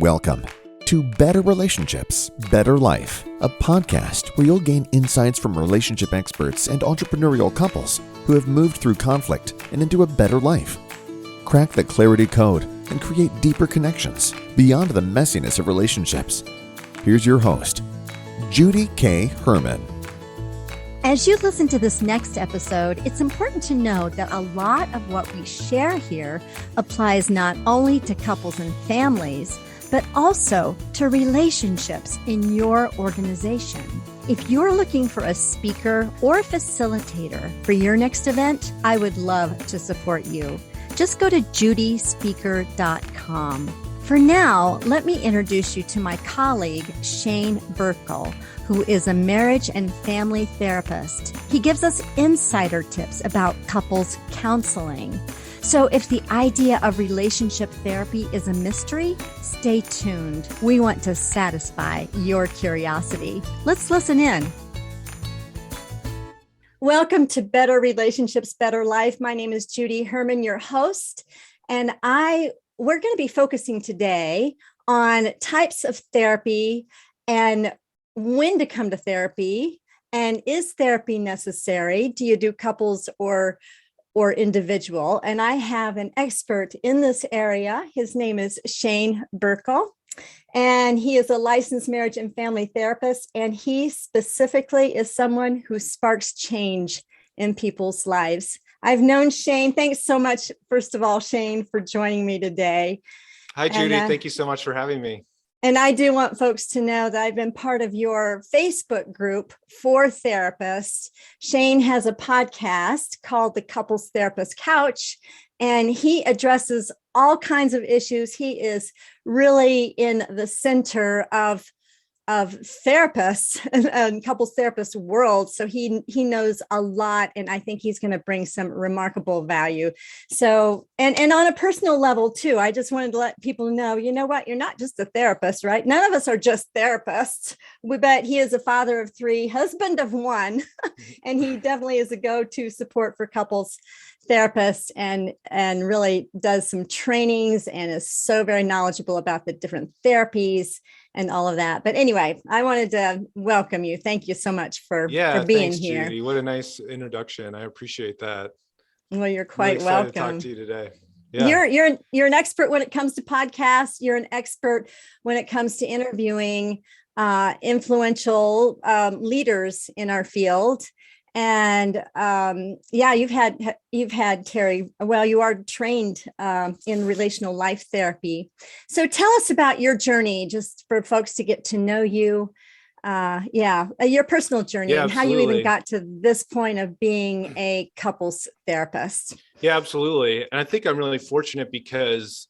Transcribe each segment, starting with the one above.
Welcome to Better Relationships, Better Life, a podcast where you'll gain insights from relationship experts and entrepreneurial couples who have moved through conflict and into a better life. Crack the clarity code and create deeper connections beyond the messiness of relationships. Here's your host, Judy K. Herman. As you listen to this next episode, it's important to note that a lot of what we share here applies not only to couples and families, but also to relationships in your organization. If you're looking for a speaker or a facilitator for your next event, I would love to support you. Just go to judyspeaker.com. For now, let me introduce you to my colleague, Shane Birkel, who is a marriage and family therapist. He gives us insider tips about couples counseling. So if the idea of relationship therapy is a mystery, stay tuned. We want to satisfy your curiosity. Let's listen in. Welcome to Better Relationships, Better Life. My name is Judy Herman, your host, and we're going to be focusing today on types of therapy and when to come to therapy, and is therapy necessary? Do you do couples or individual? And I have an expert in this area. His name is Shane Birkel, and he is a licensed marriage and family therapist. And he specifically is someone who sparks change in people's lives. I've known Shane. Thanks so much, first of all, Shane, for joining me today. Hi, Judy. Thank you so much for having me. And I do want folks to know that I've been part of your Facebook group for therapists. Shane has a podcast called The Couples Therapist Couch, and he addresses all kinds of issues. He is really in the center of therapists and couples therapist world. So he knows a lot, and I think he's going to bring some remarkable value. So, and on a personal level too, I just wanted to let people know, you know what, you're not just a therapist, right? None of us are just therapists. But he is a father of three, husband of one, and he definitely is a go-to support for couples therapists and really does some trainings and is so very knowledgeable about the different therapies and all of that. But anyway, I wanted to welcome you. Thank you so much for being thanks, here. Judy. What a nice introduction. I appreciate that. Well, you're quite really welcome. To talk to you today. Yeah. You're an expert when it comes to podcasts. You're an expert when it comes to interviewing influential leaders in our field. And you've had Terry. Well, you are trained in relational life therapy. So tell us about your journey, just for folks to get to know you. Your personal journey and how you even got to this point of being a couples therapist. Yeah, absolutely. And I think I'm really fortunate because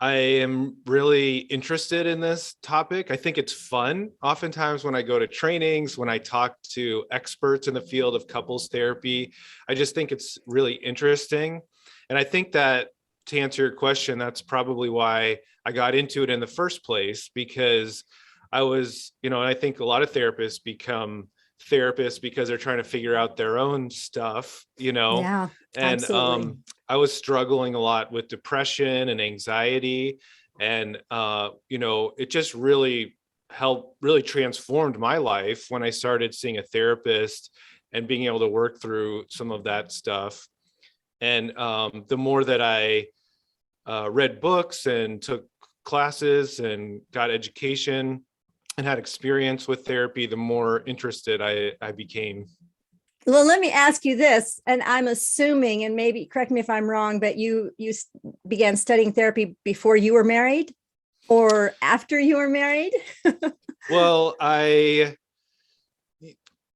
I am really interested in this topic. I think it's fun. Oftentimes when I go to trainings, when I talk to experts in the field of couples therapy, I just think it's really interesting. And I think that, to answer your question, that's probably why I got into it in the first place, because I was, and I think a lot of therapists become therapists because they're trying to figure out their own stuff, Yeah, and absolutely. I was struggling a lot with depression and anxiety, and it just really transformed my life when I started seeing a therapist and being able to work through some of that stuff. And the more that I read books and took classes and got education and had experience with therapy, the more interested I became. Well, let me ask you this, and I'm assuming, and maybe correct me if I'm wrong, but you began studying therapy before you were married or after you were married? Well,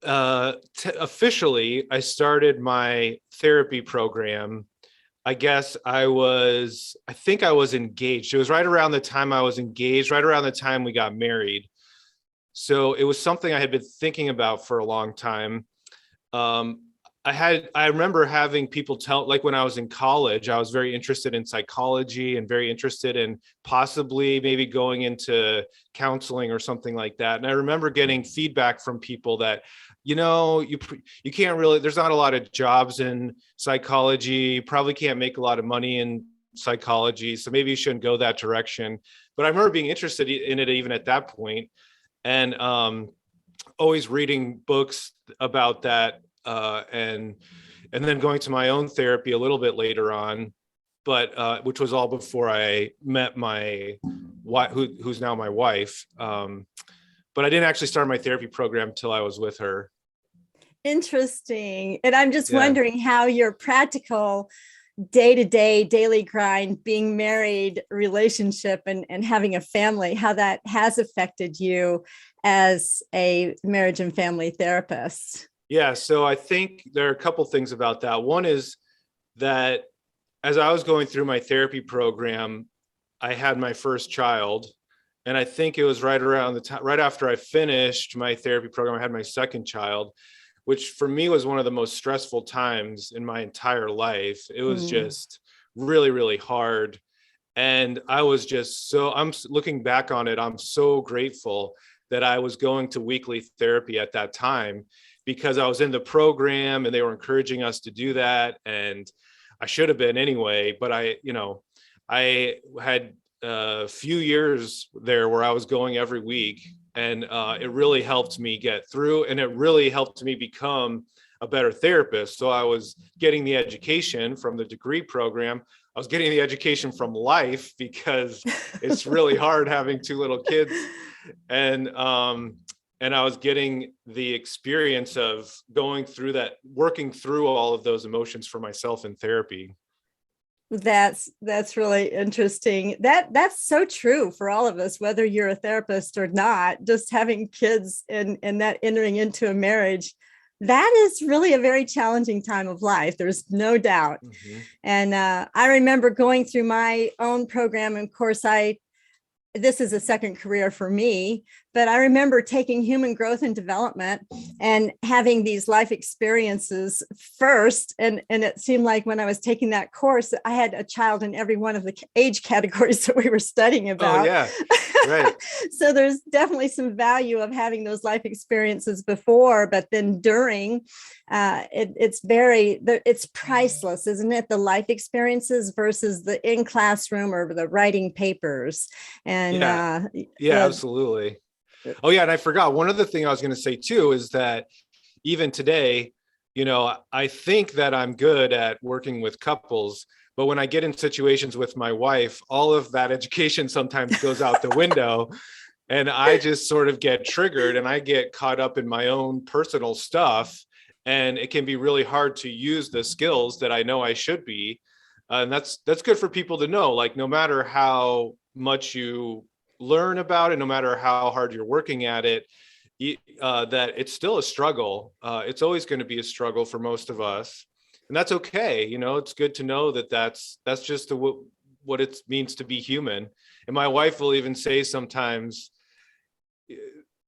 officially, I started my therapy program. I think I was engaged. It was right around the time I was engaged, right around the time we got married. So it was something I had been thinking about for a long time. I remember having people tell, like when I was in college, I was very interested in psychology and very interested in possibly maybe going into counseling or something like that. And I remember getting feedback from people that, you can't really, there's not a lot of jobs in psychology, you probably can't make a lot of money in psychology, so maybe you shouldn't go that direction. But I remember being interested in it even at that point, and always reading books about that, and then going to my own therapy a little bit later on, but which was all before I met my wife, who's now my wife. But I didn't actually start my therapy program till I was with her. Interesting. And I'm just wondering how your practical day-to-day daily grind, being married, relationship, and having a family, how that has affected you as a marriage and family therapist. Yeah, so I think there are a couple things about that. One is that as I was going through my therapy program, I had my first child. And I think it was right around the time, right after I finished my therapy program, I had my second child, which for me was one of the most stressful times in my entire life. It was just really, really hard. And I was just I'm looking back on it, I'm so grateful that I was going to weekly therapy at that time, because I was in the program and they were encouraging us to do that. And I should have been anyway, but I had a few years there where I was going every week, and it really helped me get through, and it really helped me become a better therapist. So I was getting the education from the degree program. I was getting the education from life, because it's really hard having two little kids. And I was getting the experience of going through that, working through all of those emotions for myself in therapy. That's really interesting. That's so true for all of us, whether you're a therapist or not. Just having kids and that entering into a marriage, that is really a very challenging time of life. There's no doubt. Mm-hmm. And I remember going through my own program. And of course, this is a second career for me, but I remember taking human growth and development and having these life experiences first. And it seemed like when I was taking that course, I had a child in every one of the age categories that we were studying about. Oh, yeah. Right. So there's definitely some value of having those life experiences before, but then during, it's priceless, isn't it? The life experiences versus the in classroom or the writing papers. And absolutely. Oh yeah. And I forgot one other thing I was going to say too, is that even today, I think that I'm good at working with couples, but when I get in situations with my wife, all of that education sometimes goes out the window, and I just sort of get triggered and I get caught up in my own personal stuff. And it can be really hard to use the skills that I know I should be. And that's good for people to know, like, no matter how much you learn about it, no matter how hard you're working at it, that it's still a struggle. It's always going to be a struggle for most of us. And that's okay. It's good to know that that's just what it means to be human. And my wife will even say sometimes,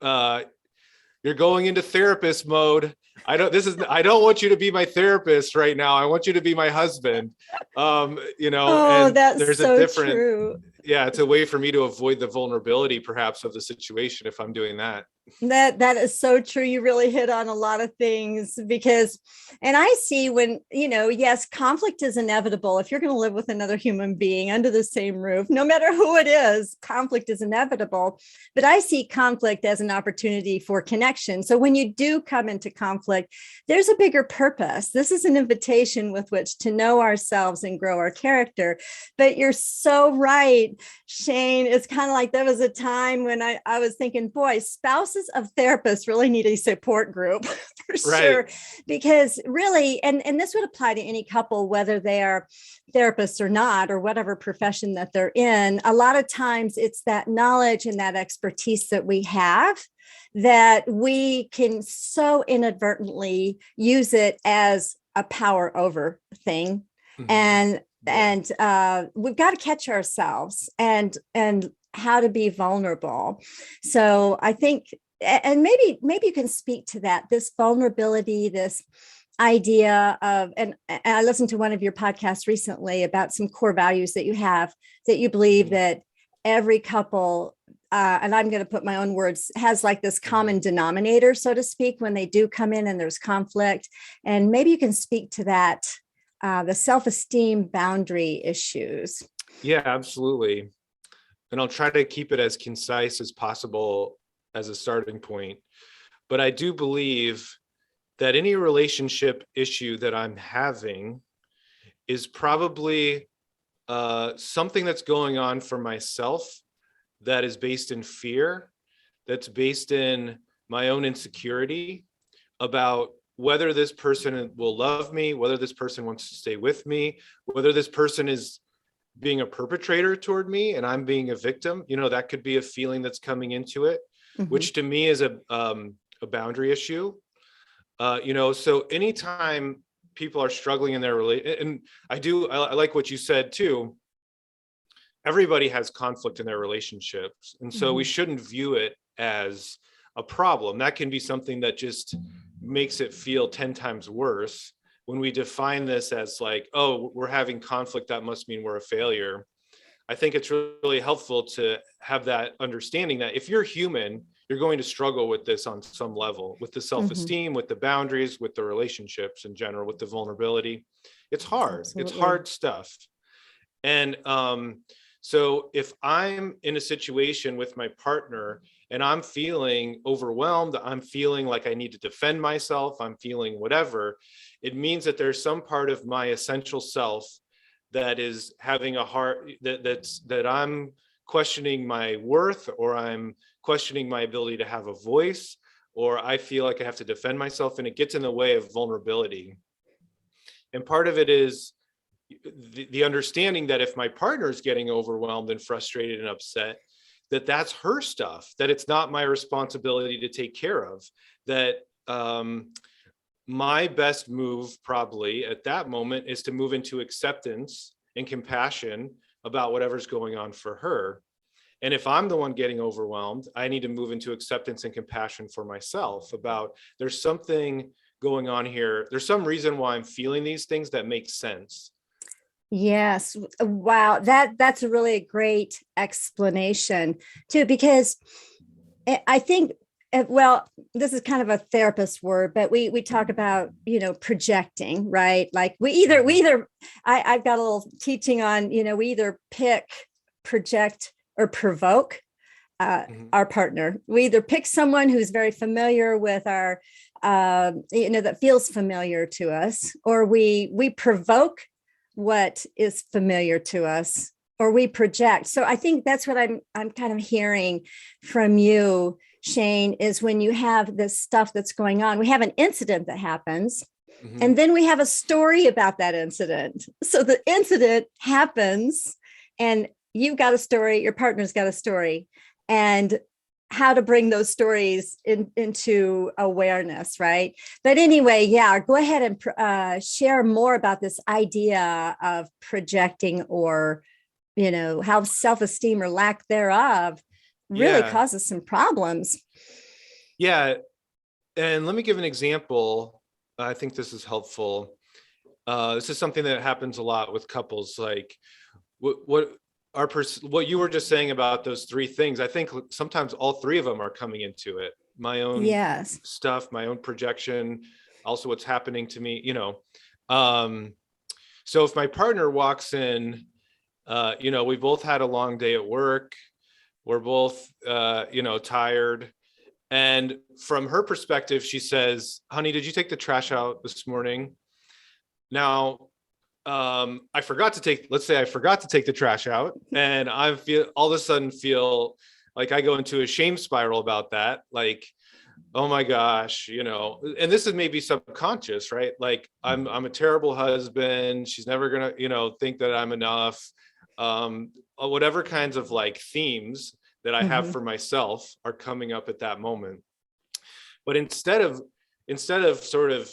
you're going into therapist mode. I don't want you to be my therapist right now. I want you to be my husband. Oh, and that's there's so a different, true. Yeah, it's a way for me to avoid the vulnerability perhaps of the situation if I'm doing that. That is so true. You really hit on a lot of things, and I see when, yes, conflict is inevitable. If you're going to live with another human being under the same roof, no matter who it is, conflict is inevitable. But I see conflict as an opportunity for connection. So when you do come into conflict, there's a bigger purpose. This is an invitation with which to know ourselves and grow our character. But you're so right, Shane. It's kind of like there was a time when I was thinking, boy, spouses of therapists really need a support group for sure, because really, and this would apply to any couple, whether they are therapists or not, or whatever profession that they're in. A lot of times it's that knowledge and that expertise that we have that we can so inadvertently use it as a power over thing. Mm-hmm. And we've got to catch ourselves and how to be vulnerable. So I think, and maybe you can speak to that, this vulnerability, this idea of, and I listened to one of your podcasts recently about some core values that you have, that you believe that every couple, and I'm going to put my own words, has like this common denominator, so to speak, when they do come in and there's conflict. And maybe you can speak to that the self-esteem boundary issues. Yeah, absolutely. And I'll try to keep it as concise as possible as a starting point. But I do believe that any relationship issue that I'm having is probably something that's going on for myself that is based in fear, that's based in my own insecurity about whether this person will love me, whether this person wants to stay with me, whether this person is being a perpetrator toward me and I'm being a victim. That could be a feeling that's coming into it, which to me is a boundary issue. So anytime people are struggling in their relationship, and I like what you said too, everybody has conflict in their relationships. And so we shouldn't view it as a problem. That can be something that just makes it feel 10 times worse. When we define this as like, oh, we're having conflict, that must mean we're a failure. I think it's really helpful to have that understanding that if you're human, you're going to struggle with this on some level, with the self-esteem, with the boundaries, with the relationships in general, with the vulnerability. It's hard. Absolutely. It's hard stuff. And so if I'm in a situation with my partner and I'm feeling overwhelmed, I'm feeling like I need to defend myself, I'm feeling whatever, it means that there's some part of my essential self that is having a heart that I'm questioning my worth, or I'm questioning my ability to have a voice, or I feel like I have to defend myself, and it gets in the way of vulnerability. And part of it is the understanding that if my partner is getting overwhelmed and frustrated and upset, that's her stuff, that it's not my responsibility to take care of, that my best move probably at that moment is to move into acceptance and compassion about whatever's going on for her. And if I'm the one getting overwhelmed, I need to move into acceptance and compassion for myself about there's something going on here. There's some reason why I'm feeling these things that makes sense. Yes. Wow. That's a really great explanation too, because I think, well, this is kind of a therapist word, but we talk about, projecting, right? Like I've got a little teaching on, we either pick, project, or provoke our partner. We either pick someone who's very familiar with our, that feels familiar to us, or we provoke what is familiar to us, or we project. So I think that's what I'm kind of hearing from you, Shane, is when you have this stuff that's going on, we have an incident that happens, and then we have a story about that incident. So the incident happens and you've got a story, your partner's got a story, and how to bring those stories into awareness, right? But anyway, yeah, go ahead and share more about this idea of projecting, or, how self-esteem or lack thereof really causes some problems. Yeah. And let me give an example. I think this is helpful. This is something that happens a lot with couples. Like what you were just saying about those three things, I think sometimes all three of them are coming into it. My own stuff, my own projection, also what's happening to me, so if my partner walks in, we both had a long day at work, we're both, tired. And from her perspective, she says, honey, did you take the trash out this morning? Now, I forgot to take the trash out, and all of a sudden feel like I go into a shame spiral about that. Like, oh my gosh, and this is maybe subconscious, right? Like I'm a terrible husband. She's never gonna, think that I'm enough. Whatever kinds of like themes that I have for myself are coming up at that moment. But instead of sort of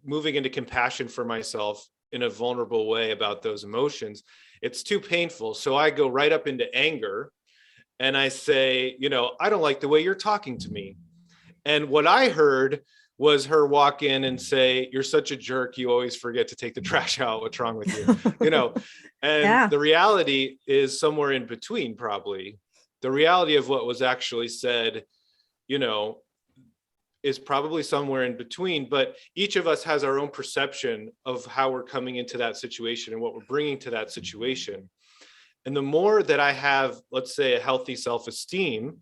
moving into compassion for myself in a vulnerable way about those emotions, it's too painful. So I go right up into anger and I say, I don't like the way you're talking to me. And what I heard was her walk in and say, you're such a jerk. You always forget to take the trash out. What's wrong with you? And the reality is somewhere in between, probably. The reality of what was actually said, is probably somewhere in between, but each of us has our own perception of how we're coming into that situation and what we're bringing to that situation. And the more that I have, let's say, a healthy self-esteem,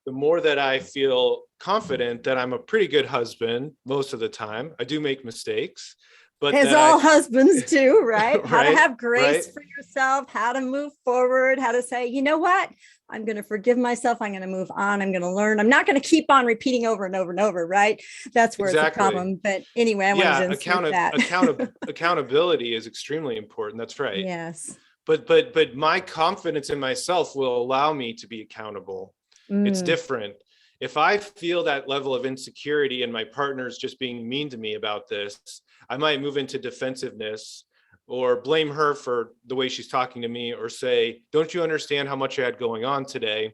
the more that I feel confident that I'm a pretty good husband most of the time. I do make mistakes, but as all husbands do, right? How to have grace right. for yourself, how to move forward, how to say, you know what? I'm going to forgive myself. I'm going to move on. I'm going to learn. I'm not going to keep on repeating over and over and over, right? That's where it's a problem. But anyway, I wanted to insert that. Accountability is extremely important. That's right. Yes. But my confidence in myself will allow me to be accountable. It's different. If I feel that level of insecurity and my partner's just being mean to me about this, I might move into defensiveness or blame her for the way she's talking to me, or say, don't you understand how much I had going on today?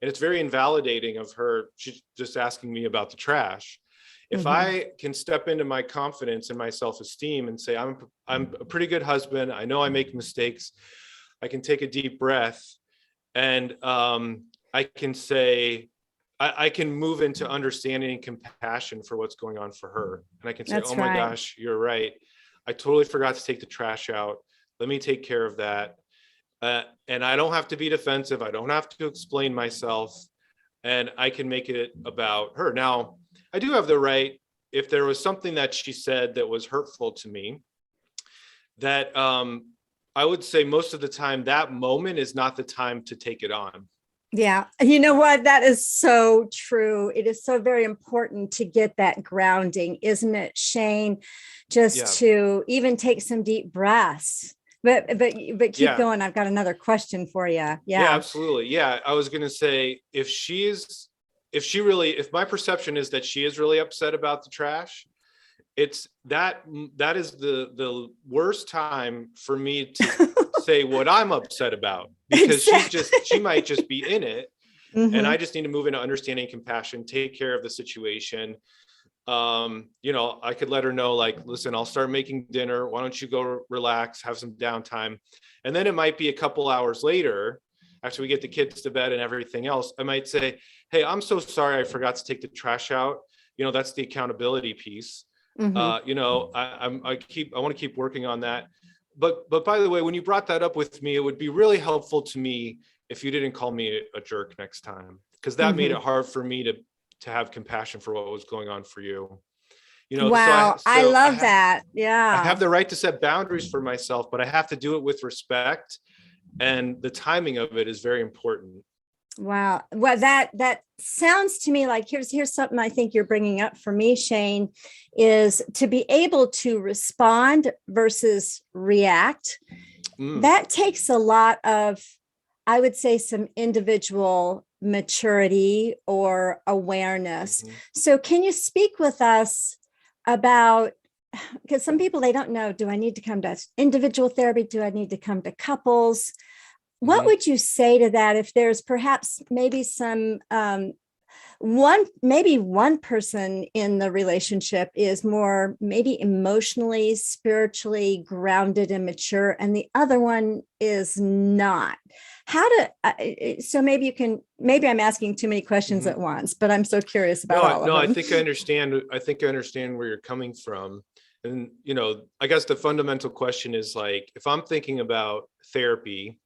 And it's very invalidating of her. She's just asking me about the trash. If I can step into my confidence and my self-esteem and say, I'm a pretty good husband, I know I make mistakes, I can take a deep breath, and I can say, I can move into understanding and compassion for what's going on for her. And I can say, oh my gosh, you're right. I totally forgot to take the trash out. Let me take care of that. And I don't have to be defensive. I don't have to explain myself. And I can make it about her. Now, I do have the right, if there was something that she said that was hurtful to me, that I would say most of the time, that moment is not the time to take it on. Yeah. You know what? That is so true. It is so very important to get that grounding, isn't it, Shane? Just to even take some deep breaths. But keep going. I've got another question for you. Yeah, absolutely. Yeah. I was going to say, if my perception is that she is really upset about the trash, it's that is the worst time for me to say what I'm upset about, because she might just be in it. And I just need to move into understanding, compassion, take care of the situation. I could let her know, like, listen, I'll start making dinner. Why don't you go relax, have some downtime? And then it might be a couple hours later, after we get the kids to bed and everything else, I might say, hey, I'm so sorry, I forgot to take the trash out. That's the accountability piece. I want to keep working on that. But by the way, when you brought that up with me, it would be really helpful to me if you didn't call me a jerk next time, because that made it hard for me to have compassion for what was going on for you. Wow. I love that. Yeah. I have the right to set boundaries for myself, but I have to do it with respect. And the timing of it is very important. Wow. Well, that sounds to me like here's something I think you're bringing up for me, Shane, is to be able to respond versus react. That takes a lot of, I would say, some individual maturity or awareness. So can you speak with us about, because some people, they don't know, do I need to come to individual therapy? Do I need to come to couples? What would you say to that if there's perhaps maybe some one person in the relationship is more maybe emotionally, spiritually grounded and mature, and the other one is not? So maybe I'm asking too many questions at once, but I'm so curious about all of them. No, I think I understand. I think I understand where you're coming from. And, I guess the fundamental question is, like, if I'm thinking about therapy,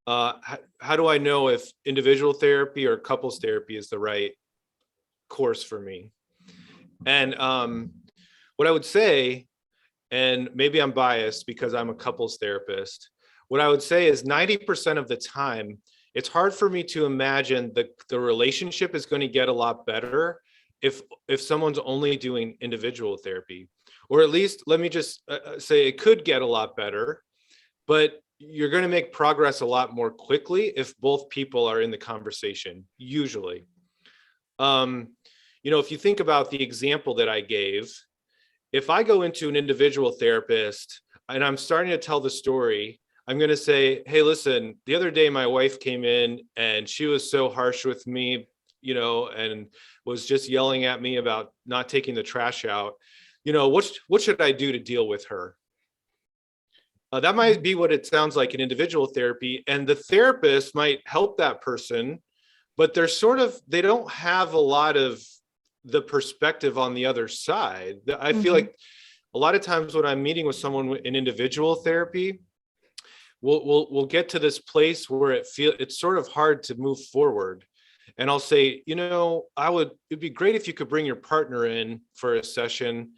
how do I know if individual therapy or couples therapy is the right course for me? And what I would say, and maybe I'm biased because I'm a couples therapist, what I would say is 90% of the time, it's hard for me to imagine that the relationship is going to get a lot better if someone's only doing individual therapy. Or at least, let me just say, it could get a lot better, but you're going to make progress a lot more quickly if both people are in the conversation, usually. If you think about the example that I gave, if I go into an individual therapist and I'm starting to tell the story, I'm going to say, hey, listen, the other day my wife came in and she was so harsh with me, and was just yelling at me about not taking the trash out. What should I do to deal with her? That might be what it sounds like in individual therapy, and the therapist might help that person, but they don't have a lot of the perspective on the other side. I feel Mhm. like a lot of times when I'm meeting with someone in individual therapy, we'll get to this place where it's sort of hard to move forward. And I'll say, it'd be great if you could bring your partner in for a session.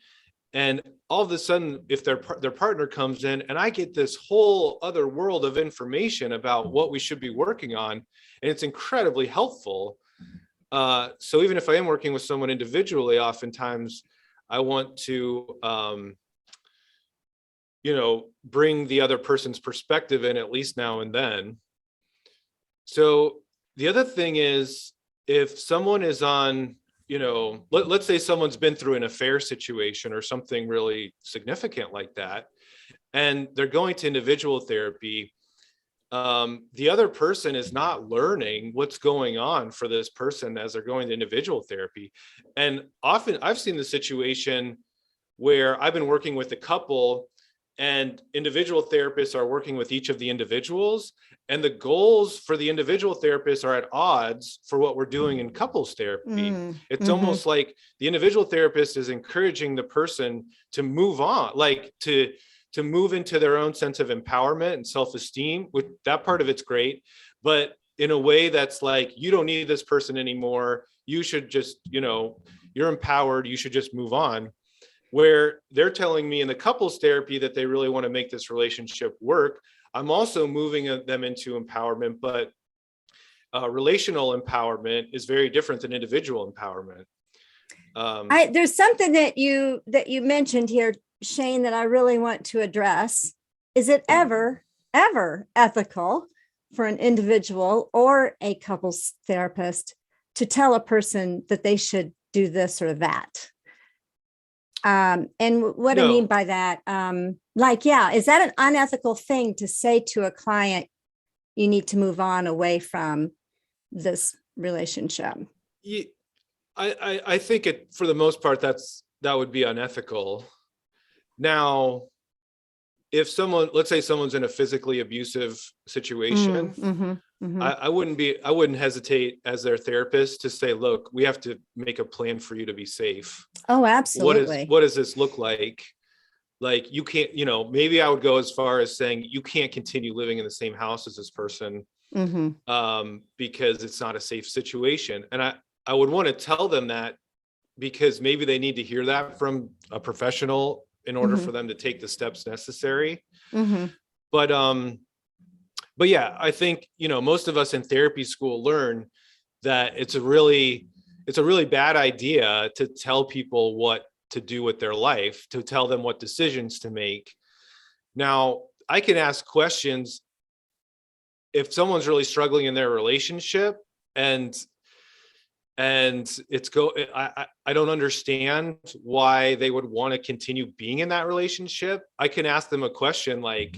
And all of a sudden, if their partner comes in, and I get this whole other world of information about what we should be working on, and it's incredibly helpful. So even if I am working with someone individually, oftentimes I want to, bring the other person's perspective in at least now and then. So the other thing is, if someone is on, let's say someone's been through an affair situation or something really significant like that, and they're going to individual therapy, the other person is not learning what's going on for this person as they're going to individual therapy. And often I've seen the situation where I've been working with a couple, and individual therapists are working with each of the individuals, and the goals for the individual therapists are at odds for what we're doing in couples therapy. It's almost like the individual therapist is encouraging the person to move on, like to move into their own sense of empowerment and self-esteem. With that part of it's great, but in a way that's like, you don't need this person anymore, you should just, you're empowered, you should just move on. Where they're telling me in the couples therapy that they really want to make this relationship work, I'm also moving them into empowerment, but relational empowerment is very different than individual empowerment. There's something that you mentioned here, Shane, that I really want to address. Is it ever ethical for an individual or a couples therapist to tell a person that they should do this or that? And what I mean by that, is that an unethical thing to say to a client, you need to move on away from this relationship? I think for the most part, that would be unethical. Now, if let's say someone's in a physically abusive situation, I wouldn't hesitate as their therapist to say, look, we have to make a plan for you to be safe. Oh, absolutely. What does this look like? Like, you can't, maybe I would go as far as saying you can't continue living in the same house as this person, because it's not a safe situation. And I would want to tell them that, because maybe they need to hear that from a professional in order for them to take the steps necessary. But yeah, I think, most of us in therapy school learn that it's a really bad idea to tell people what to do with their life, to tell them what decisions to make. Now, I can ask questions if someone's really struggling in their relationship, and I don't understand why they would want to continue being in that relationship. I can ask them a question like,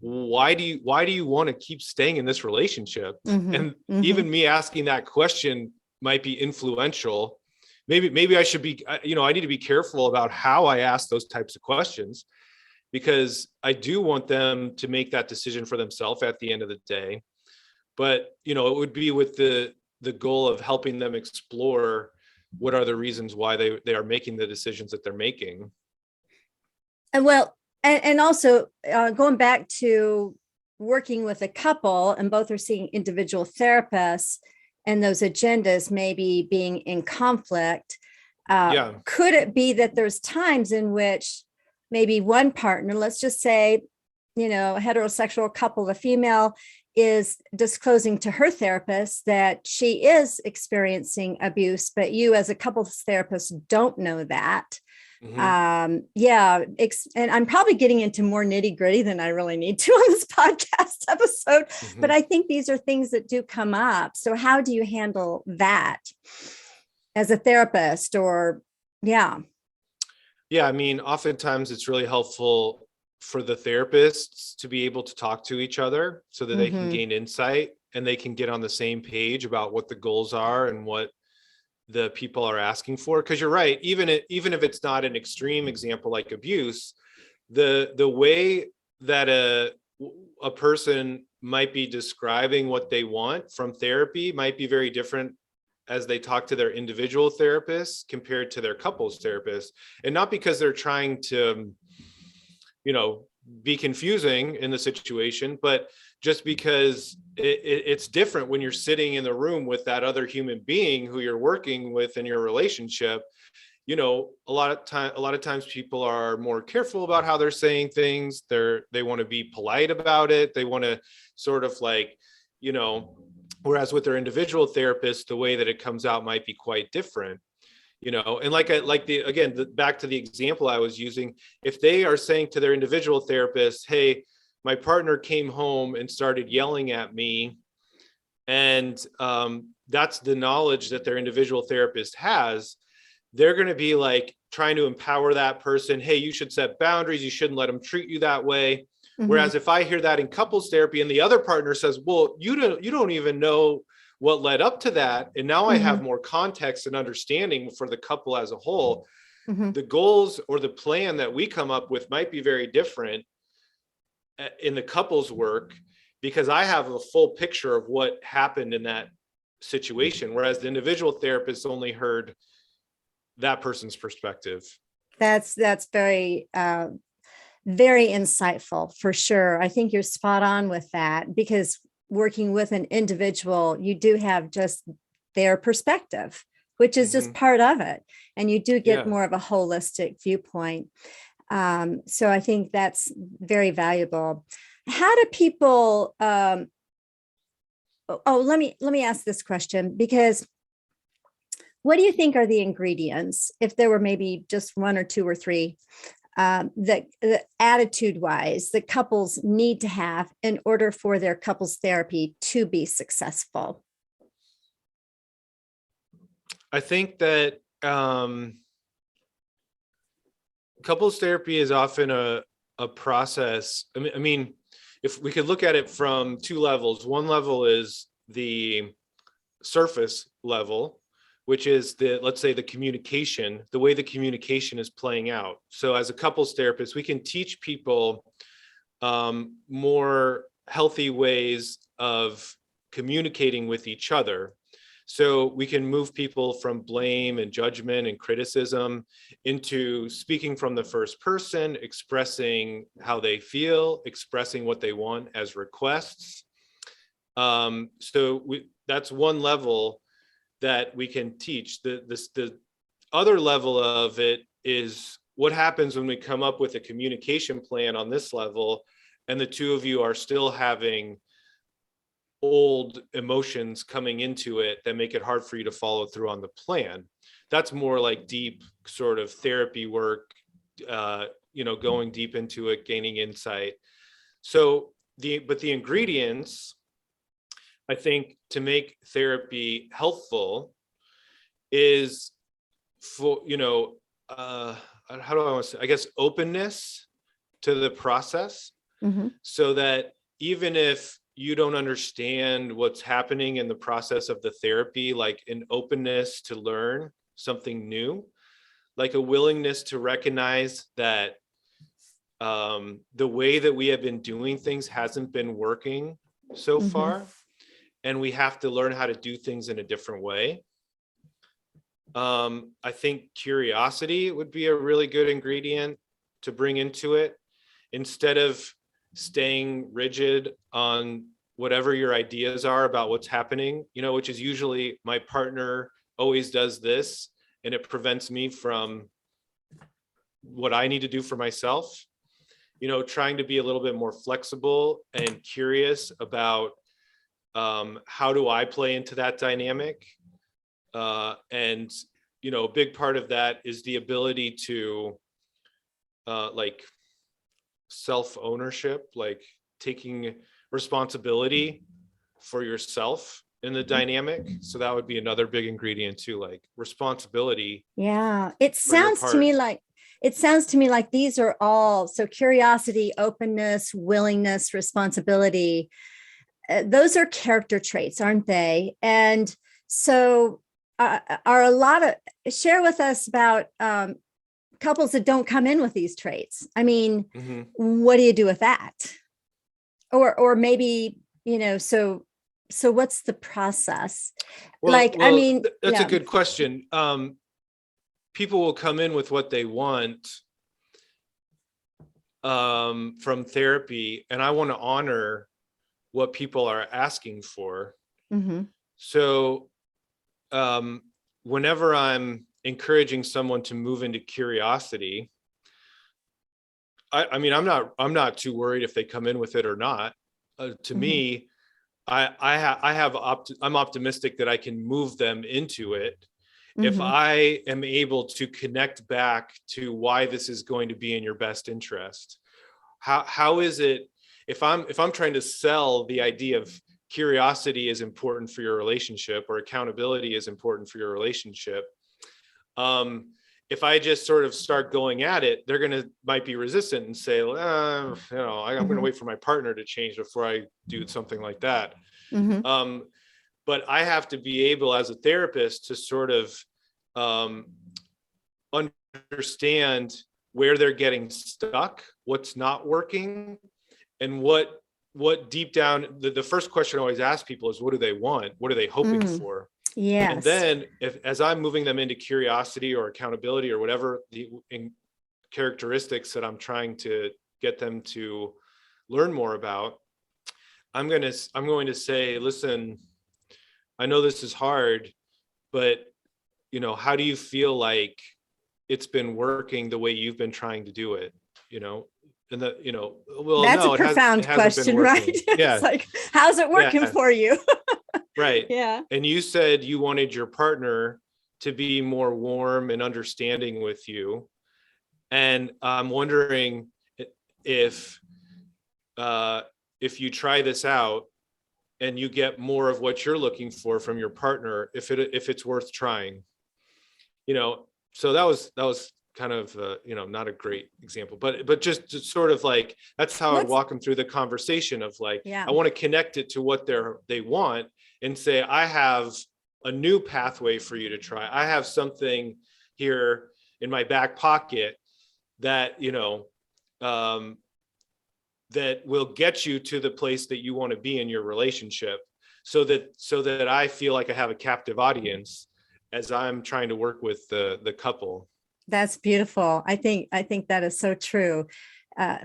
why do you want to keep staying in this relationship? And even me asking that question might be influential. Maybe I should be, I need to be careful about how I ask those types of questions, because I do want them to make that decision for themselves at the end of the day. But, it would be with the goal of helping them explore what are the reasons why they are making the decisions that they're making. And also going back to working with a couple, and both are seeing individual therapists, and those agendas maybe being in conflict. Could it be that there's times in which maybe one partner, let's just say, a heterosexual couple, the female is disclosing to her therapist that she is experiencing abuse, but you as a couples therapist don't know that. And I'm probably getting into more nitty gritty than I really need to on this podcast episode, but I think these are things that do come up. So how do you handle that as a therapist? Yeah, I mean, oftentimes it's really helpful for the therapists to be able to talk to each other so that they can gain insight, and they can get on the same page about what the goals are and what the people are asking for. Because you're right, even if it's not an extreme example like abuse, the way that a person might be describing what they want from therapy might be very different as they talk to their individual therapists compared to their couples therapist. And not because they're trying to, be confusing in the situation, but just because it's different when you're sitting in the room with that other human being who you're working with in your relationship. A lot of times people are more careful about how they're saying things. They want to be polite about it. They want to sort of like, whereas with their individual therapist, the way that it comes out might be quite different. And back to the example I was using, if they are saying to their individual therapist, hey, my partner came home and started yelling at me, and that's the knowledge that their individual therapist has, they're going to be like trying to empower that person. Hey, you should set boundaries. You shouldn't let them treat you that way. Mm-hmm. Whereas if I hear that in couples therapy and the other partner says, well, you don't even know what led up to that, and now I have more context and understanding for the couple as a whole, the goals or the plan that we come up with might be very different in the couples work, because I have a full picture of what happened in that situation, whereas the individual therapist only heard that person's perspective. That's very very insightful, for sure. I think you're spot on with that, because working with an individual, you do have just their perspective, which is just part of it. And you do get more of a holistic viewpoint. So I think that's very valuable. How do people, let me ask this question, because what do you think are the ingredients, if there were maybe just one or two or three, that attitude-wise, the couples need to have in order for their couples therapy to be successful? I think that couples therapy is often a process. I mean, if we could look at it from two levels. One level is the surface level, which is let's say the communication, the way the communication is playing out. So as a couples therapist, we can teach people more healthy ways of communicating with each other. So we can move people from blame and judgment and criticism into speaking from the first person, expressing how they feel, expressing what they want as requests. That's one level that we can teach. The other level of it is what happens when we come up with a communication plan on this level, and the two of you are still having old emotions coming into it that make it hard for you to follow through on the plan. That's more like deep sort of therapy work, going deep into it, gaining insight. So the ingredients, I think, to make therapy helpful is for, how do I want to say, I guess, openness to the process, so that even if you don't understand what's happening in the process of the therapy, like an openness to learn something new, like a willingness to recognize that the way that we have been doing things hasn't been working so far, and we have to learn how to do things in a different way. I think curiosity would be a really good ingredient to bring into it, instead of staying rigid on whatever your ideas are about what's happening, which is usually my partner always does this, and it prevents me from what I need to do for myself. Trying to be a little bit more flexible and curious about how do I play into that dynamic? And, a big part of that is the ability to self-ownership, like taking responsibility for yourself in the dynamic. So that would be another big ingredient too, like responsibility. Yeah. It sounds to me like these are all, so curiosity, openness, willingness, responsibility. Those are character traits, aren't they? And so share with us about couples that don't come in with these traits. I mean, what do you do with that? Or maybe, so So what's the process? Well, Like, I mean, that's yeah. a good question. People will come in with what they want from therapy, and I want to honor what people are asking for. Mm-hmm. So whenever I'm encouraging someone to move into curiosity, I mean, I'm not too worried if they come in with it or not. To Mm-hmm. me, I'm optimistic that I can move them into it if Mm-hmm. I am able to connect back to why this is going to be in your best interest. How is it if I'm trying to sell the idea of curiosity is important for your relationship or accountability is important for your relationship, if I just sort of start going at it, they're might be resistant and say, I'm going to wait for my partner to change before I do something like that. Mm-hmm. But I have to be able, as a therapist, to sort of understand where they're getting stuck, what's not working, and what deep down. The first question I always ask people is, what do they want? What are they hoping for? Yes. And then as I'm moving them into curiosity or accountability or whatever the characteristics that I'm trying to get them to learn more about, I'm going to say, listen, I know this is hard, but how do you feel like it's been working the way you've been trying to do it? And That's no, a profound question, right? Yeah. It's like, how's it working for you? Right. Yeah. And you said you wanted your partner to be more warm and understanding with you. And I'm wondering if you try this out and you get more of what you're looking for from your partner, if it's worth trying. So that was kind of not a great example, but just sort of like, that's how I walk them through the conversation of like, yeah. I want to connect it to what they want and say, I have a new pathway for you to try. I have something here in my back pocket that that will get you to the place that you want to be in your relationship, so that I feel like I have a captive audience as I'm trying to work with the couple. That's beautiful. I think that is so true.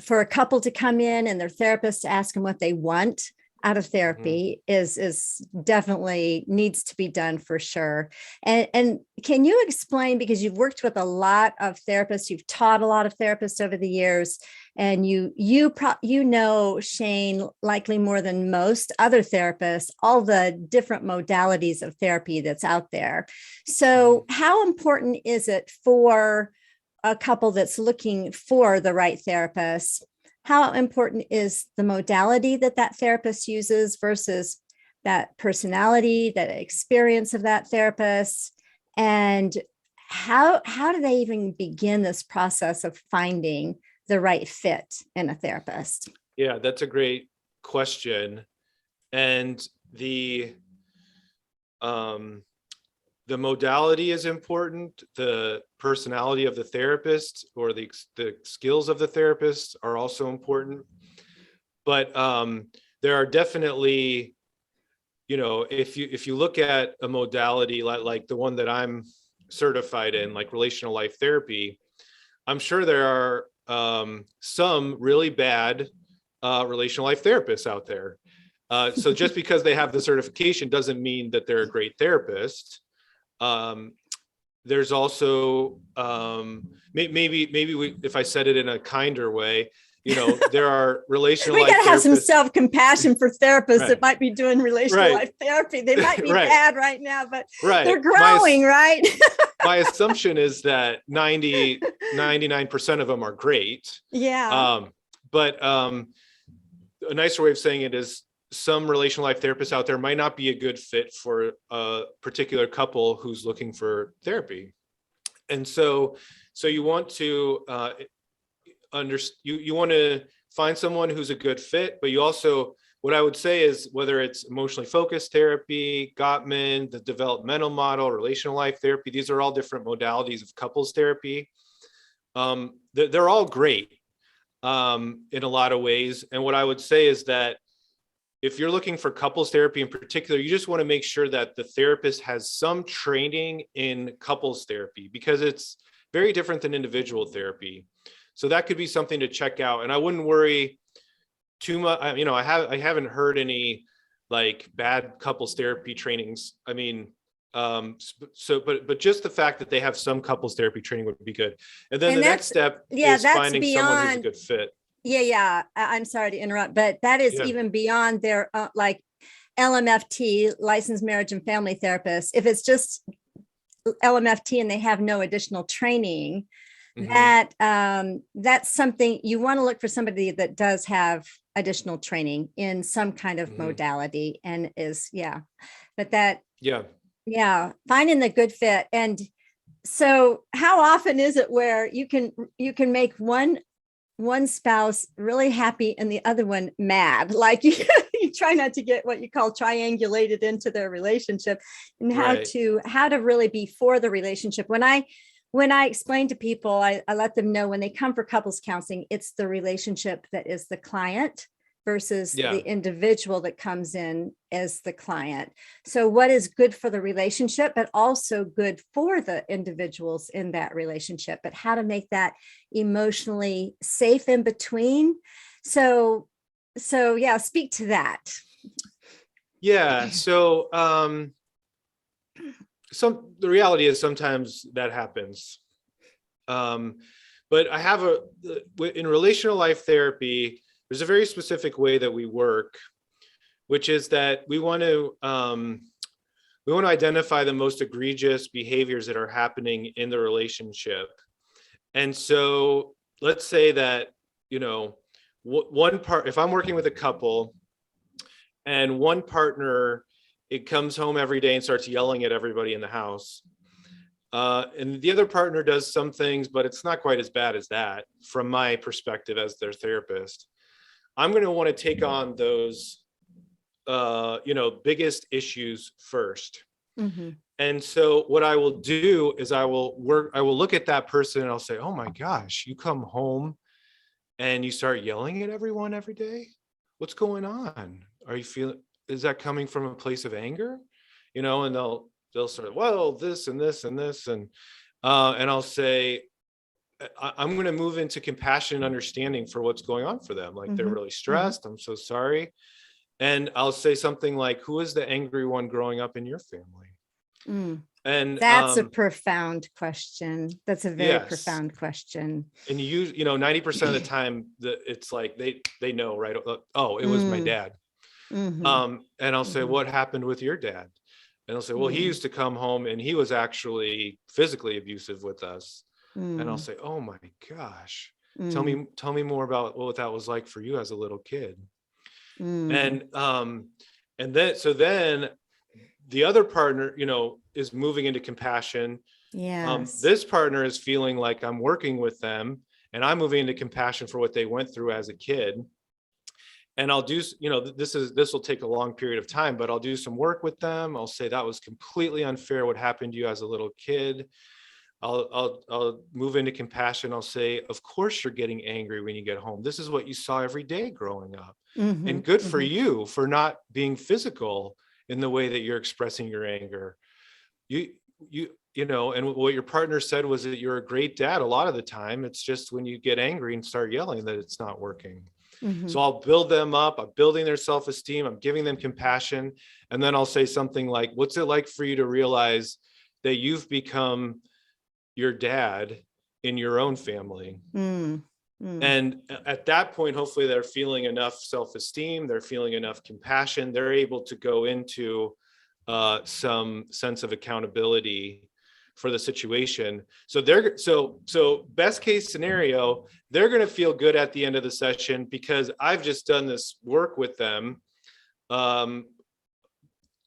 For a couple to come in and their therapist to ask them what they want out of therapy is definitely needs to be done for sure. And can you explain, because you've worked with a lot of therapists, you've taught a lot of therapists over the years, and you know, Shane, likely more than most other therapists, all the different modalities of therapy that's out there. So how important is it for a couple that's looking for the right therapist? How important is the modality that therapist uses versus that personality, that experience of that therapist? And how do they even begin this process of finding the right fit in a therapist? Yeah, that's a great question. And the modality is important. The personality of the therapist or the skills of the therapist are also important. But there are definitely, if you look at a modality like the one that I'm certified in, like relational life therapy, I'm sure there are some really bad relational life therapists out there. So just because they have the certification doesn't mean that they're a great therapist. There's also maybe if I said it in a kinder way, there are relational life therapists. We gotta have some self-compassion for therapists that might be doing relational life therapy. They might be bad right now, but they're growing, right? My assumption is that 99% of them are great. Yeah. But a nicer way of saying it is, some relational life therapists out there might not be a good fit for a particular couple who's looking for therapy. And so you want to you want to find someone who's a good fit, but you also, what I would say is, whether it's emotionally focused therapy, Gottman, the developmental model, relational life therapy, these are all different modalities of couples therapy. They're all great in a lot of ways. And what I would say is that if you're looking for couples therapy in particular, you just want to make sure that the therapist has some training in couples therapy, because it's very different than individual therapy. So that could be something to check out. And I wouldn't worry too much. I haven't heard any like bad couples therapy trainings. I mean, but just the fact that they have some couples therapy training would be good. And then the next step is finding someone who's a good fit. Yeah. I'm sorry to interrupt, but that is even beyond their like LMFT, licensed marriage and family therapist. If it's just LMFT and they have no additional training, that's something you want to look for, somebody that does have additional training in some kind of modality and finding the good fit. And so how often is it where you can make one spouse really happy and the other one mad? Like you try not to get what you call triangulated into their relationship, and how to really be for the relationship. When I explain to people, I let them know when they come for couples counseling, it's the relationship that is the client versus the individual that comes in as the client. So what is good for the relationship, but also good for the individuals in that relationship, but how to make that emotionally safe in between. So speak to that. Yeah. So, the reality is sometimes that happens. But I have in relational life therapy, there's a very specific way that we work, which is that we want to identify the most egregious behaviors that are happening in the relationship. And so let's say that, if I'm working with a couple and one partner, it comes home every day and starts yelling at everybody in the house. And the other partner does some things, but it's not quite as bad as that from my perspective as their therapist. I'm going to want to take on those, biggest issues first. And so what I will do is I will look at that person and I'll say, oh my gosh, you come home and you start yelling at everyone every day. What's going on? Is that coming from a place of anger? And they'll start, well, this and this and this. And I'll say, I'm going to move into compassion and understanding for what's going on for them. Like they're really stressed. I'm so sorry. And I'll say something like, who is the angry one growing up in your family? And that's a profound question. That's a very profound question. And 90% of the time it's like, they know, right? Oh, it was my dad. And I'll say, what happened with your dad? And they'll say, well, he used to come home and he was actually physically abusive with us. And I'll say, oh my gosh, tell me more about what that was like for you as a little kid. And then the other partner, is moving into compassion. This partner is feeling like I'm working with them and I'm moving into compassion for what they went through as a kid. And I'll do, this will take a long period of time, but I'll do some work with them. I'll say that was completely unfair what happened to you as a little kid. I'll move into compassion. I'll say, of course you're getting angry when you get home. This is what you saw every day growing up. And good for you for not being physical in the way that you're expressing your anger. And what your partner said was that you're a great dad a lot of the time. It's just when you get angry and start yelling that it's not working. So I'll build them up. I'm building their self-esteem. I'm giving them compassion. And then I'll say something like, what's it like for you to realize that you've become your dad in your own family? And at that point, hopefully they're feeling enough self-esteem. They're feeling enough compassion. They're able to go into some sense of accountability for the situation. So best case scenario, they're going to feel good at the end of the session because I've just done this work with them to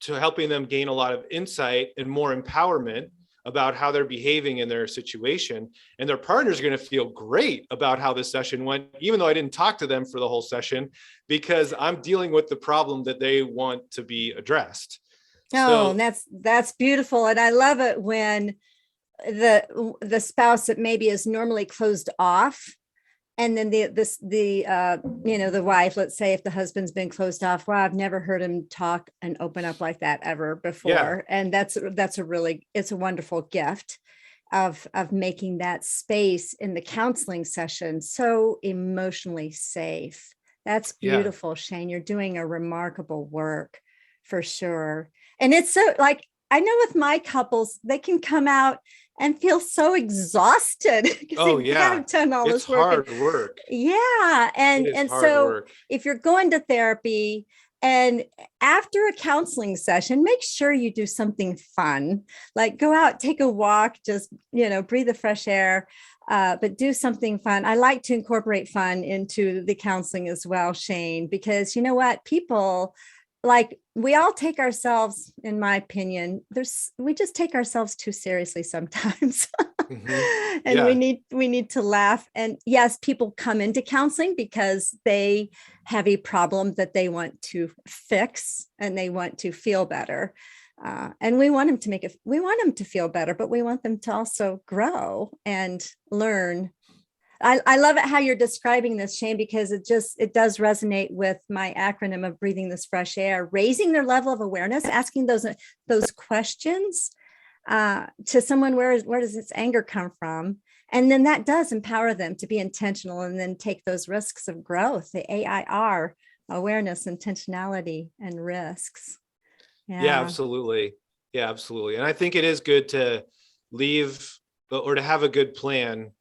helping them gain a lot of insight and more empowerment about how they're behaving in their situation. And their partner's going to feel great about how this session went, even though I didn't talk to them for the whole session, because I'm dealing with the problem that they want to be addressed. Oh, that's beautiful. And I love it when the spouse that maybe is normally closed off And then the wife, let's say if the husband's been closed off, wow, I've never heard him talk and open up like that ever before. Yeah. And it's a wonderful gift of making that space in the counseling session so emotionally safe. That's Yeah. beautiful, Shane. You're doing a remarkable work for sure. And it's so like, I know with my couples, they can come out and feel so exhausted because Oh they yeah. have done all It's this work. hard work. Yeah. It is And hard so work. if you're going to therapy and after a counseling session, make sure you do something fun, like go out, take a walk, just, breathe the fresh air, but do something fun. I like to incorporate fun into the counseling as well, Shane, because you know what? People like we all take ourselves, in my opinion, we just take ourselves too seriously sometimes. Mhm. And we Yeah. need to laugh. And yes, people come into counseling because they have a problem that they want to fix and they want to feel better. And we want them to we want them to feel better, but we want them to also grow and learn. I love it how you're describing this, Shane, because it does resonate with my acronym of breathing this fresh air, raising their level of awareness, asking those questions to someone, where does this anger come from? And then that does empower them to be intentional and then take those risks of growth, the AIR, awareness, intentionality, and risks. Yeah, Yeah. absolutely. Yeah, absolutely. And I think it is good to leave or to have a good plan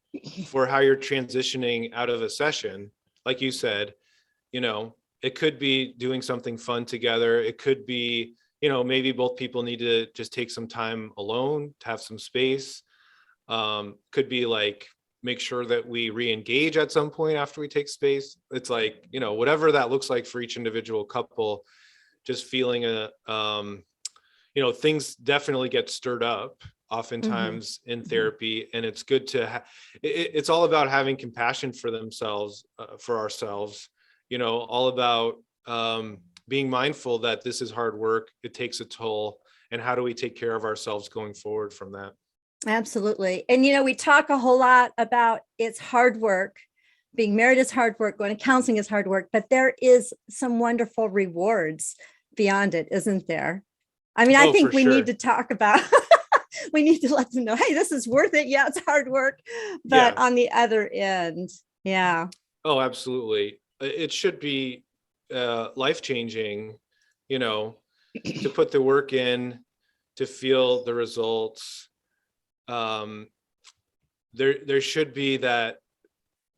for how you're transitioning out of a session. Like you said, it could be doing something fun together. It could be, maybe both people need to just take some time alone to have some space. Could be like, make sure that we re-engage at some point after we take space. It's like, whatever that looks like for each individual couple, just feeling things definitely get stirred up oftentimes in therapy, and it's good to it's all about having compassion for themselves, for ourselves, all about being mindful that this is hard work, it takes a toll, and how do we take care of ourselves going forward from that. Absolutely. And, we talk a whole lot about it's hard work. Being married is hard work. Going to counseling is hard work, but there is some wonderful rewards beyond it, isn't there? I mean, I Oh, think for we need sure. to talk about, we need to let them know, hey, this is worth it. Yeah, it's hard work, but Yeah. on the other end, yeah. Oh, absolutely. It should be life-changing, to put the work in, to feel the results. um there should be that,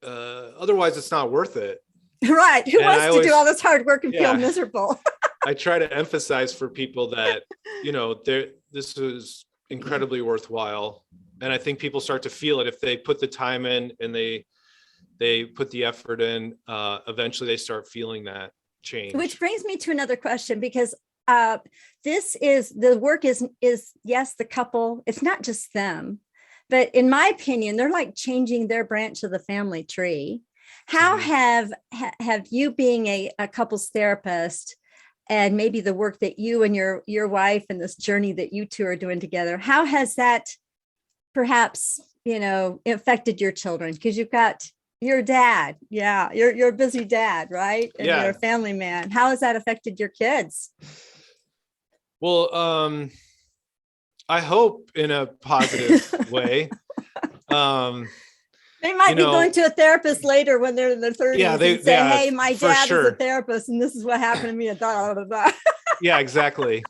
otherwise it's not worth it. Right. Who And I wants to do all always, this hard work and feel yeah, miserable? I try to emphasize for people that, this is incredibly worthwhile. And I think people start to feel it if they put the time in and they put the effort in. Eventually they start feeling that Which change. brings me to another question, because the work is yes, the couple, it's not just them, but in my opinion, they're like changing their branch of the family tree. How Mhm. have you, being a couples therapist, and maybe the work that you and your wife and this journey that you two are doing together, how has that perhaps, affected your children? Because you've got your dad. Yeah, you're a busy dad, right? And you're a Yeah. family man. How has that affected your kids? Well, I hope in a positive way. Um, They might you be going know, to a therapist later when they're in their yeah, 30s and they say, are hey, my for dad is a sure. therapist and this is what happened to me. And blah, blah, blah. Yeah, exactly.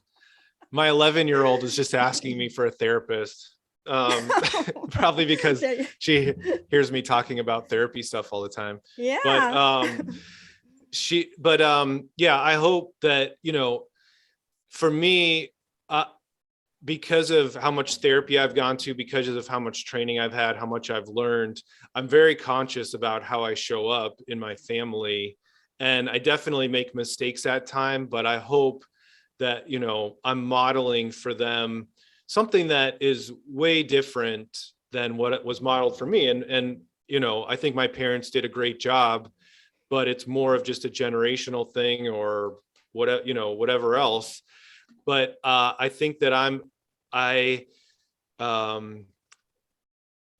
My 11-year-old is just asking me for a therapist. Probably because she hears me talking about therapy stuff all the time. But Yeah. yeah, I hope that, for me, because of how much therapy I've gone to, because of how much training I've had, how much I've learned, I'm very conscious about how I show up in my family. And I definitely make mistakes at time, but I hope that, I'm modeling for them something that is way different than what it was modeled for me. And, I think my parents did a great job, but it's more of just a generational thing or whatever else. But I think that I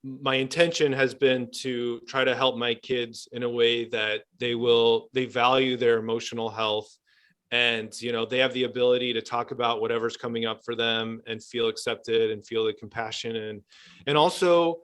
my intention has been to try to help my kids in a way that they value their emotional health, and they have the ability to talk about whatever's coming up for them and feel accepted and feel the compassion, and also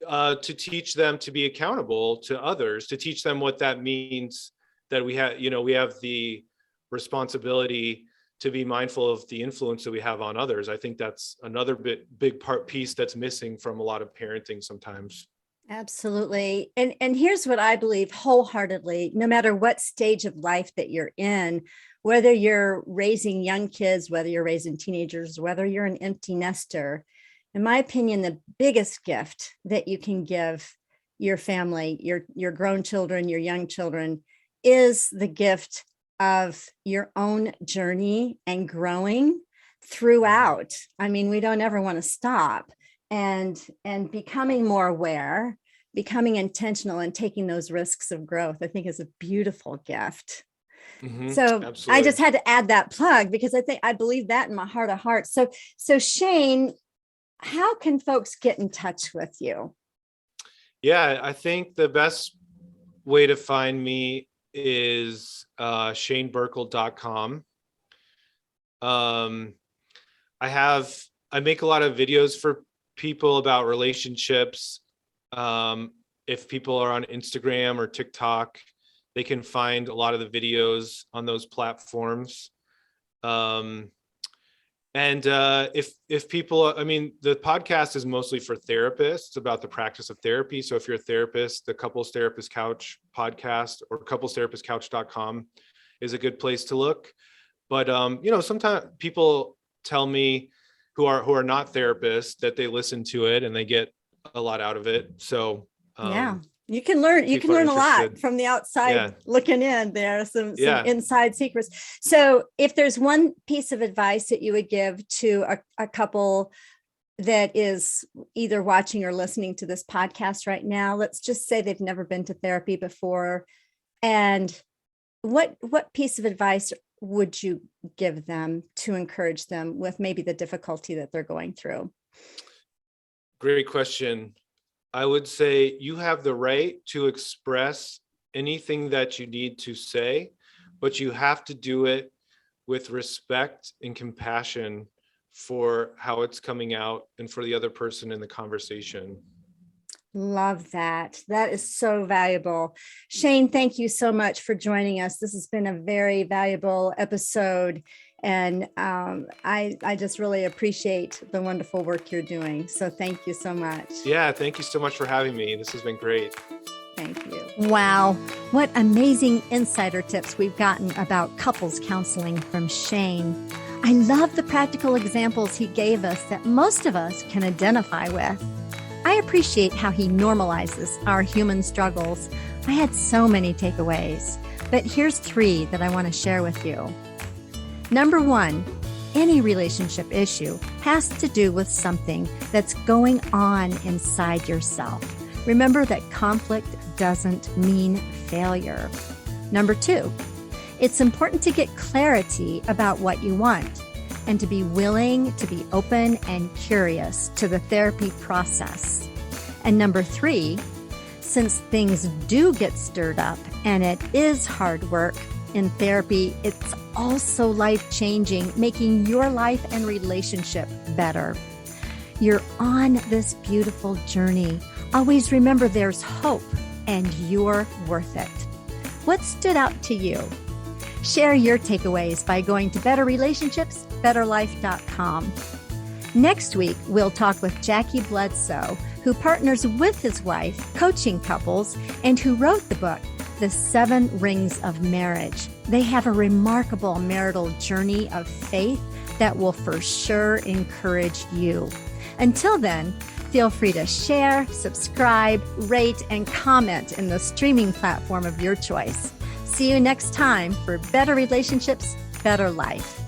to teach them to be accountable to others, to teach them what that means, that we have the responsibility to be mindful of the influence that we have on others. I think that's another big piece that's missing from a lot of parenting sometimes. Absolutely. And here's what I believe wholeheartedly: no matter what stage of life that you're in, whether you're raising young kids, whether you're raising teenagers, whether you're an empty nester, in my opinion, the biggest gift that you can give your family, your grown children, your young children, is the gift of your own journey and growing throughout. I mean, we don't ever want to stop, and becoming more aware, becoming intentional, and taking those risks of growth, I think, is a beautiful gift. Mm-hmm, so absolutely. I just had to add that plug because I believe that in my heart of hearts. So Shane, how can folks get in touch with you? Yeah, I think the best way to find me is shanebirkel.com. I make a lot of videos for people about relationships. If people are on Instagram or TikTok, they can find a lot of the videos on those platforms. And if people, the podcast is mostly for therapists, about the practice of therapy. So if you're a therapist, the Couples Therapist Couch podcast or couplestherapistcouch.com is a good place to look. But sometimes people tell me who are not therapists that they listen to it and they get a lot out of it. So you can learn a lot from the outside looking in. There are some inside secrets. So if there's one piece of advice that you would give to a couple that is either watching or listening to this podcast right now, let's just say they've never been to therapy before, and what piece of advice would you give them to encourage them with maybe the difficulty that they're going through? Great question. I would say you have the right to express anything that you need to say, but you have to do it with respect and compassion for how it's coming out and for the other person in the conversation. Love that. That is so valuable. Shane, thank you so much for joining us. This has been a very valuable episode. And I just really appreciate the wonderful work you're doing. So thank you so much. Yeah, thank you so much for having me. This has been great. Thank you. Wow. What amazing insider tips we've gotten about couples counseling from Shane. I love the practical examples he gave us that most of us can identify with. I appreciate how he normalizes our human struggles. I had so many takeaways, but here's 3 that I want to share with you. Number 1, any relationship issue has to do with something that's going on inside yourself. Remember that conflict doesn't mean failure. Number 2, it's important to get clarity about what you want and to be willing to be open and curious to the therapy process. And number 3, since things do get stirred up and it is hard work in therapy, it's also life-changing, making your life and relationship better. You're on this beautiful journey. Always remember there's hope and you're worth it. What stood out to you? Share your takeaways by going to betterrelationshipsbetterlife.com. Next week, we'll talk with Jackie Bledsoe, who partners with his wife, coaching couples, and who wrote the book, The 7 Rings of Marriage. They have a remarkable marital journey of faith that will for sure encourage you. Until then, feel free to share, subscribe, rate, and comment in the streaming platform of your choice. See you next time for Better Relationships, Better Life.